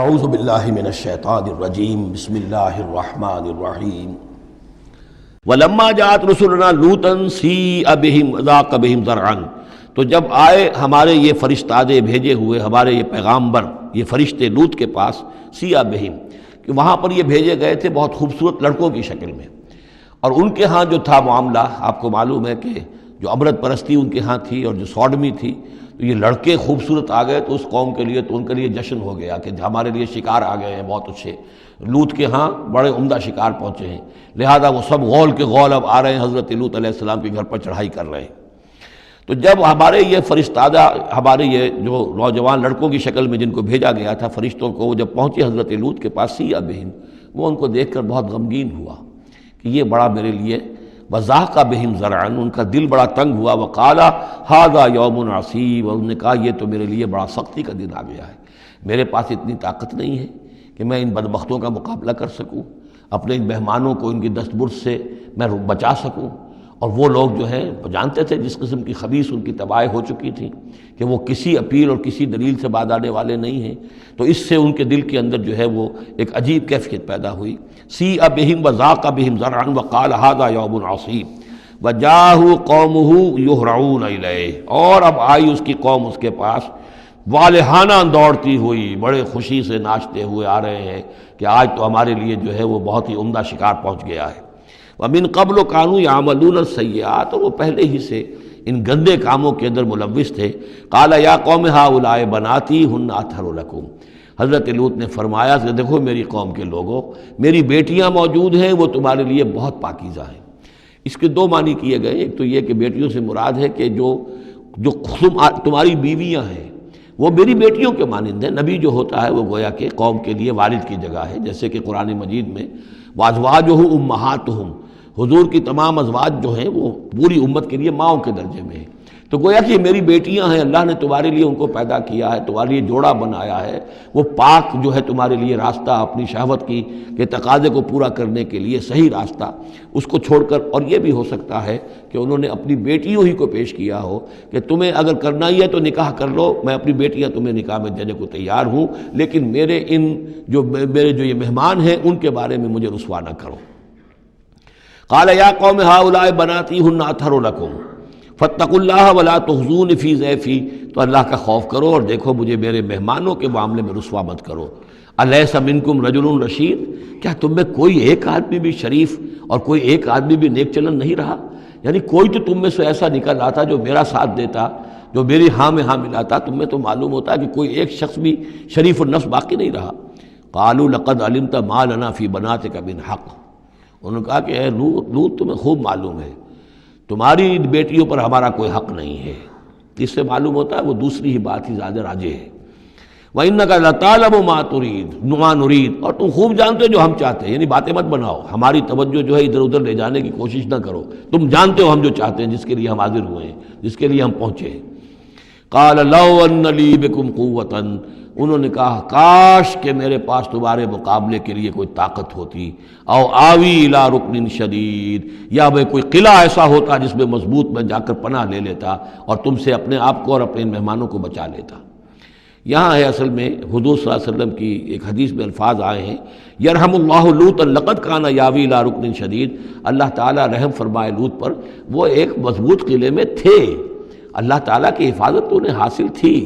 اعوذ باللہ من الشیطان الرجیم بسم اللہ الرحمن الرحیم ولما جاءت رسلنا لوطا سیء بہم وضاق بہم ذرعا، تو جب آئے ہمارے یہ فرشتادے بھیجے ہوئے ہمارے یہ پیغامبر یہ فرشتے لوط کے پاس، سیء بہم کہ وہاں پر یہ بھیجے گئے تھے بہت خوبصورت لڑکوں کی شکل میں، اور ان کے ہاں جو تھا معاملہ آپ کو معلوم ہے کہ جو عبرت پرستی ان کے ہاں تھی اور جو سوڈمی تھی، تو یہ لڑکے خوبصورت آ گئے تو اس قوم کے لیے تو ان کے لیے جشن ہو گیا کہ ہمارے لیے شکار آ گئے ہیں بہت اچھے، لوط کے ہاں بڑے عمدہ شکار پہنچے ہیں، لہذا وہ سب غول کے غول اب آ رہے ہیں حضرت لوط علیہ السلام کے گھر پر چڑھائی کر رہے ہیں۔ تو جب ہمارے یہ فرشتادہ ہمارے یہ جو نوجوان لڑکوں کی شکل میں جن کو بھیجا گیا تھا فرشتوں کو، وہ جب پہنچے حضرت لوط کے پاس سیء بہم، وہ ان کو دیکھ کر بہت غمگین ہوا کہ یہ بڑا میرے لیے وضاق بہم ذرعا، ان کا دل بڑا تنگ ہوا، وقال ھذا یوم عصیب، اور انہوں نے کہا یہ تو میرے لیے بڑا سختی کا دن آ گیا ہے، میرے پاس اتنی طاقت نہیں ہے کہ میں ان بدبختوں کا مقابلہ کر سکوں، اپنے ان مہمانوں کو ان کی دستبرد سے میں بچا سکوں، اور وہ لوگ جو ہیں جانتے تھے جس قسم کی خبیث ان کی تباہی ہو چکی تھی کہ وہ کسی اپیل اور کسی دلیل سے باز آنے والے نہیں ہیں، تو اس سے ان کے دل کے اندر جو ہے وہ ایک عجیب کیفیت پیدا ہوئی۔ سیء بہم وضاق بہم ذرعا وقال ھذا یوم عصیب وجاءہ قومہ یہرعون الیہ، اور اب آئی اس کی قوم اس کے پاس والہانہ دوڑتی ہوئی، بڑے خوشی سے ناچتے ہوئے آ رہے ہیں کہ آج تو ہمارے لیے جو ہے وہ بہت ہی عمدہ شکار پہنچ گیا ہے۔ وَمِن قَبْلُ كَانُوا يَعْمَلُونَ السَّيِّئَاتِ، اور وہ پہلے ہی سے ان گندے کاموں کے اندر ملوث تھے۔ قَالَ يَا قَوْمِ هَؤُلَاءِ بَنَاتِي هُنَّ أَطْهَرُ لَكُمْ، حضرت لوط نے فرمایا کہ دیکھو میری قوم کے لوگوں، میری بیٹیاں موجود ہیں، وہ تمہارے لیے بہت پاکیزہ ہیں۔ اس کے دو معنی کیے گئے، ایک تو یہ کہ بیٹیوں سے مراد ہے کہ جو تمہاری بیویاں ہیں وہ میری بیٹیوں کے مانند ہیں۔ نبی جو ہوتا ہے وہ گویا کہ قوم کے لیے والد کی جگہ ہے، جیسے کہ قرآن مجید میں وَأَزْوَاجُهُ أُمَّهَاتُهُمْ، حضور کی تمام ازواج جو ہیں وہ پوری امت کے لیے ماؤں کے درجے میں ہیں، تو گویا کہ یہ میری بیٹیاں ہیں، اللہ نے تمہارے لیے ان کو پیدا کیا ہے، تمہارے لیے جوڑا بنایا ہے، وہ پاک جو ہے تمہارے لیے راستہ اپنی شہوت کی کے تقاضے کو پورا کرنے کے لیے صحیح راستہ اس کو چھوڑ کر، اور یہ بھی ہو سکتا ہے کہ انہوں نے اپنی بیٹیوں ہی کو پیش کیا ہو کہ تمہیں اگر کرنا ہی ہے تو نکاح کر لو، میں اپنی بیٹیاں تمہیں نکاح میں دینے کو تیار ہوں، لیکن میرے جو یہ مہمان ہیں ان کے بارے میں مجھے رسوا نہ کرو۔ قال یا قوم هؤلاء بناتی ہن اطہر لکم فاتقوا اللہ ولا تخزون فی ضیفی، تو اللہ کا خوف کرو اور دیکھو مجھے میرے مہمانوں کے معاملے میں رسوا مت کرو۔ الیس منکم رجل رشید، کیا تم میں کوئی ایک آدمی بھی شریف اور کوئی ایک آدمی بھی نیک چلن نہیں رہا؟ یعنی کوئی تو تم میں سے ایسا نکل رہا تھا جو میرا ساتھ دیتا، جو میری ہاں میں ہاں ملاتا، تم میں تو معلوم ہوتا ہے کہ کوئی ایک شخص بھی شریف النفس باقی نہیں رہا۔ قالوا لقد علمت ما لنا فی بناتک من حق، انہوں نے کہا کہ اے لوط تمہیں خوب معلوم ہے تمہاری بیٹیوں پر ہمارا کوئی حق نہیں ہے۔ اس سے معلوم ہوتا ہے وہ دوسری ہی بات ہی زیادہ راجح ہے۔ وَإِنَّكَ لَتَعْلَمُ مَا نُرِيدُ، اور تم خوب جانتے ہو جو ہم چاہتے ہیں، یعنی باتیں مت بناؤ، ہماری توجہ جو ہے ادھر ادھر لے جانے کی کوشش نہ کرو، تم جانتے ہو ہم جو چاہتے ہیں، جس کے لیے ہم حاضر ہوئے ہیں، جس کے لیے ہم پہنچے ہیں۔ قَالَ لَوْ أَنَّ لِي بِكُمْ قُوَّةً، انہوں نے کہا کاش کہ میرے پاس تمہارے مقابلے کے لیے کوئی طاقت ہوتی، او آوی الی رکن شدید، یا میں کوئی قلعہ ایسا ہوتا جس میں مضبوط میں جا کر پناہ لے لیتا اور تم سے اپنے آپ کو اور اپنے مہمانوں کو بچا لیتا۔ یہاں ہے اصل میں حضور صلی اللہ علیہ وسلم کی ایک حدیث میں الفاظ آئے ہیں، یرحم اللہ لوطا لقد کان یاوی الی رکن شدید، اللہ تعالیٰ رحم فرمائے لوط پر، وہ ایک مضبوط قلعے میں تھے، اللہ تعالیٰ کی حفاظت تو انہیں حاصل تھی،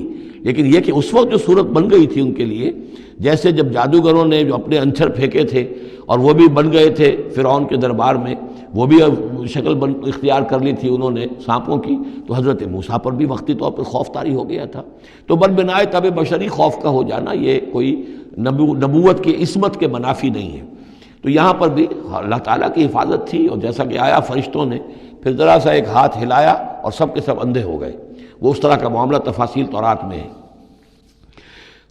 لیکن یہ کہ اس وقت جو صورت بن گئی تھی ان کے لیے، جیسے جب جادوگروں نے جو اپنے انچھر پھینکے تھے اور وہ بھی بن گئے تھے فرعون کے دربار میں، وہ بھی شکل اختیار کر لی تھی انہوں نے سانپوں کی، تو حضرت موسیٰ پر بھی وقتی طور پر خوف طاری ہو گیا تھا۔ تو بربنائے طب بشری خوف کا ہو جانا یہ کوئی نبوت کی عصمت کے منافی نہیں ہے۔ تو یہاں پر بھی اللہ تعالیٰ کی حفاظت تھی، اور جیسا کہ آیا فرشتوں نے پھر ذرا سا ایک ہاتھ ہلایا اور سب کے سب اندھے ہو گئے، وہ اس طرح کا معاملہ تفاصیل تورات میں ہے۔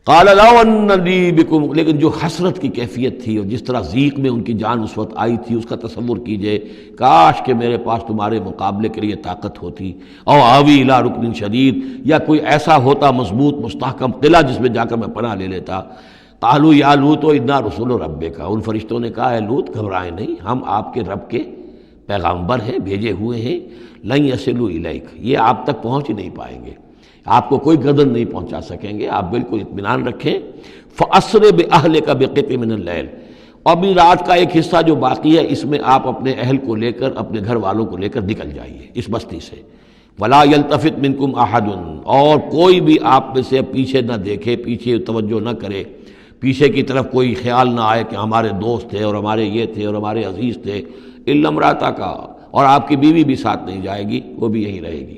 قال لو ان لی بکم، لیکن جو حسرت کی کیفیت تھی اور جس طرح ضیق میں ان کی جان اس وقت آئی تھی، اس کا تصور کیجئے، کاش کہ میرے پاس تمہارے مقابلے کے لیے طاقت ہوتی، او آوی الی رکن شدید، یا کوئی ایسا ہوتا مضبوط مستحکم قلعہ جس میں جا کر میں پناہ لے لیتا۔ قالوا یا لوط انا رسول ربک، ان فرشتوں نے کہا اے لوط گھبرائیں نہیں، ہم آپ کے رب کے پیغامبر ہیں، بھیجے ہوئے ہیں، لن یصلوا الیک، یہ آپ تک پہنچ ہی نہیں پائیں گے۔ آپ کو کوئی گردن نہیں پہنچا سکیں گے، آپ بالکل اطمینان رکھیں۔ فَأَسْرِ بِأَهْلِكَ بِقِطْعٍ مِّنَ اللَّيْلِ، اور بھی رات کا ایک حصہ جو باقی ہے اس میں آپ اپنے اہل کو لے کر، اپنے گھر والوں کو لے کر نکل جائیے اس بستی سے۔ وَلَا يَلْتَفِتْ مِنْكُمْ أَحَدٌ، اور کوئی بھی آپ میں سے پیچھے نہ دیکھے، پیچھے توجہ نہ کرے، پیچھے کی طرف کوئی خیال نہ آئے کہ ہمارے دوست تھے اور ہمارے یہ تھے اور ہمارے عزیز تھے، إِلَّا امْرَأَتَكَ، اور آپ کی بیوی بھی ساتھ نہیں جائے گی، وہ بھی یہیں رہے گی۔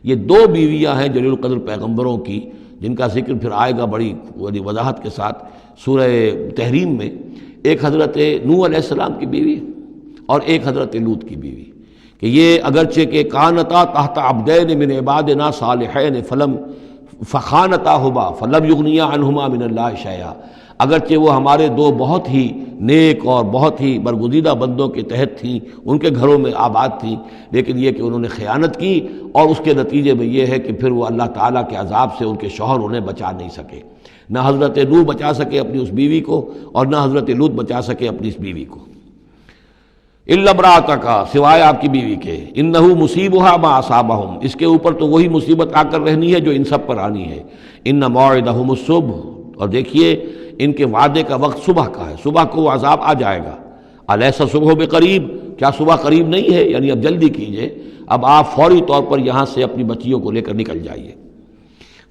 یہ دو بیویاں ہیں جلیل القدر پیغمبروں کی، جن کا ذکر پھر آئے گا بڑی وضاحت کے ساتھ سورہ تحریم میں۔ ایک حضرت نوح علیہ السلام کی بیوی اور ایک حضرت لوط کی بیوی، کہ یہ اگرچہ کہ کانتا تحت عبدین من عبادنا صالحین فخانتاہما فلم یغنیا عنہما من اللہ شیئا، اگرچہ وہ ہمارے دو بہت ہی نیک اور بہت ہی برگزیدہ بندوں کے تحت تھیں، ان کے گھروں میں آباد تھیں، لیکن یہ کہ انہوں نے خیانت کی، اور اس کے نتیجے میں یہ ہے کہ پھر وہ اللہ تعالیٰ کے عذاب سے ان کے شوہر انہیں بچا نہیں سکے۔ نہ حضرت نوح بچا سکے اپنی اس بیوی کو، اور نہ حضرت لوط بچا سکے اپنی اس بیوی کو۔ الا امرأتک، سوائے آپ کی بیوی کے، انہ مصیبھا ما اصابہم، اس کے اوپر تو وہی مصیبت آ کر رہنی ہے جو ان سب پر آنی ہے۔ ان موعدہم الصبح، اور دیکھیے ان کے وعدے کا وقت صبح کا ہے، صبح کو وہ عذاب آ جائے گا۔ الیس الصبح بقریب، کیا صبح قریب نہیں ہے؟ یعنی اب جلدی کیجئے، اب آپ فوری طور پر یہاں سے اپنی بچیوں کو لے کر نکل جائیے۔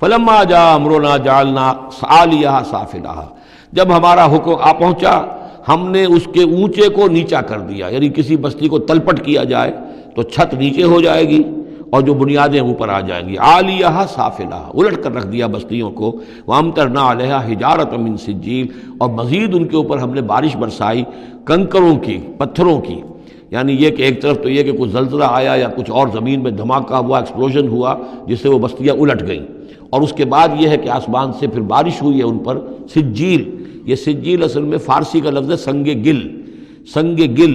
فلما جاء امرنا جعلنا عالیہا سافلہا، جب ہمارا حکم آ پہنچا ہم نے اس کے اونچے کو نیچا کر دیا، یعنی کسی بستی کو تلپٹ کیا جائے تو چھت نیچے ہو جائے گی اور جو بنیادیں اوپر آ جائیں گی۔ عالیہا سافلہا، الٹ کر رکھ دیا بستیوں کو۔ وامطرنا علیہا حجارۃ من سجیل، اور مزید ان کے اوپر ہم نے بارش برسائی کنکروں کی، پتھروں کی، یعنی یہ کہ ایک طرف تو یہ کہ کچھ زلزلہ آیا یا کچھ اور زمین میں دھماکہ ہوا، ایکسپلوژن ہوا جس سے وہ بستیاں الٹ گئیں، اور اس کے بعد یہ ہے کہ آسمان سے پھر بارش ہوئی ہے ان پر سجیل۔ یہ سجیل اصل میں فارسی کا لفظ ہے سنگ گل، سنگ گل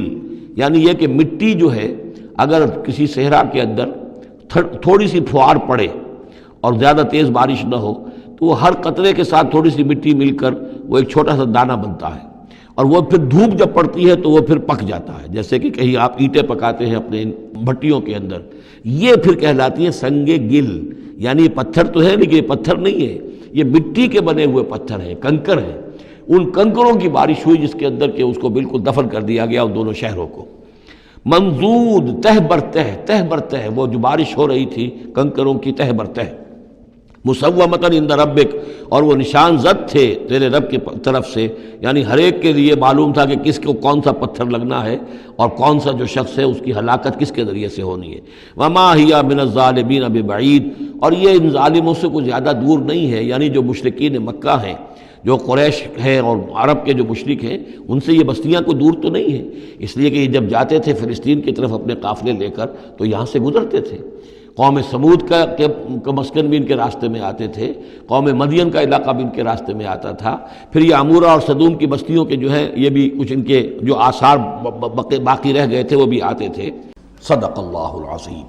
یعنی یہ کہ مٹی جو ہے اگر کسی صحرا کے اندر تھوڑی سی پھوار پڑے اور زیادہ تیز بارش نہ ہو تو وہ ہر قطرے کے ساتھ تھوڑی سی مٹی مل کر وہ ایک چھوٹا سا دانہ بنتا ہے، اور وہ پھر دھوپ جب پڑتی ہے تو وہ پھر پک جاتا ہے، جیسے کہ کہیں آپ اینٹیں پکاتے ہیں اپنے بھٹیوں کے اندر، یہ پھر کہلاتی ہے سنگ گل۔ یعنی یہ پتھر تو ہے لیکن یہ پتھر نہیں ہے، یہ مٹی کے بنے ہوئے پتھر ہیں، کنکر ہیں۔ ان کنکروں کی بارش ہوئی جس کے اندر کہ اس کو بالکل دفن کر دیا گیا ان دونوں شہروں کو۔ منضود، تہ بر تہ، تہ بر تہ، وہ جو بارش ہو رہی تھی کنکروں کی تہ بر تہ۔ مسومۃ عند ربک، اور وہ نشان زد تھے تیرے رب کی طرف سے، یعنی ہر ایک کے لیے معلوم تھا کہ کس کو کون سا پتھر لگنا ہے اور کون سا جو شخص ہے اس کی ہلاکت کس کے ذریعے سے ہونی ہے۔ وما ہی من الظالمین ببعید، اور یہ ان ظالموں سے کچھ زیادہ دور نہیں ہے، یعنی جو مشرکین مکہ ہیں، جو قریش ہیں اور عرب کے جو مشرک ہیں، ان سے یہ بستیاں کو دور تو نہیں ہیں، اس لیے کہ یہ جب جاتے تھے فلسطین کی طرف اپنے قافلے لے کر تو یہاں سے گزرتے تھے۔ قوم سمود کا مسکن بھی ان کے راستے میں آتے تھے، قوم مدین کا علاقہ بھی ان کے راستے میں آتا تھا، پھر یہ عمورہ اور صدوم کی بستیوں کے جو ہے یہ بھی کچھ ان کے جو آثار باقی رہ گئے تھے وہ بھی آتے تھے۔ صدق اللہ العظیم۔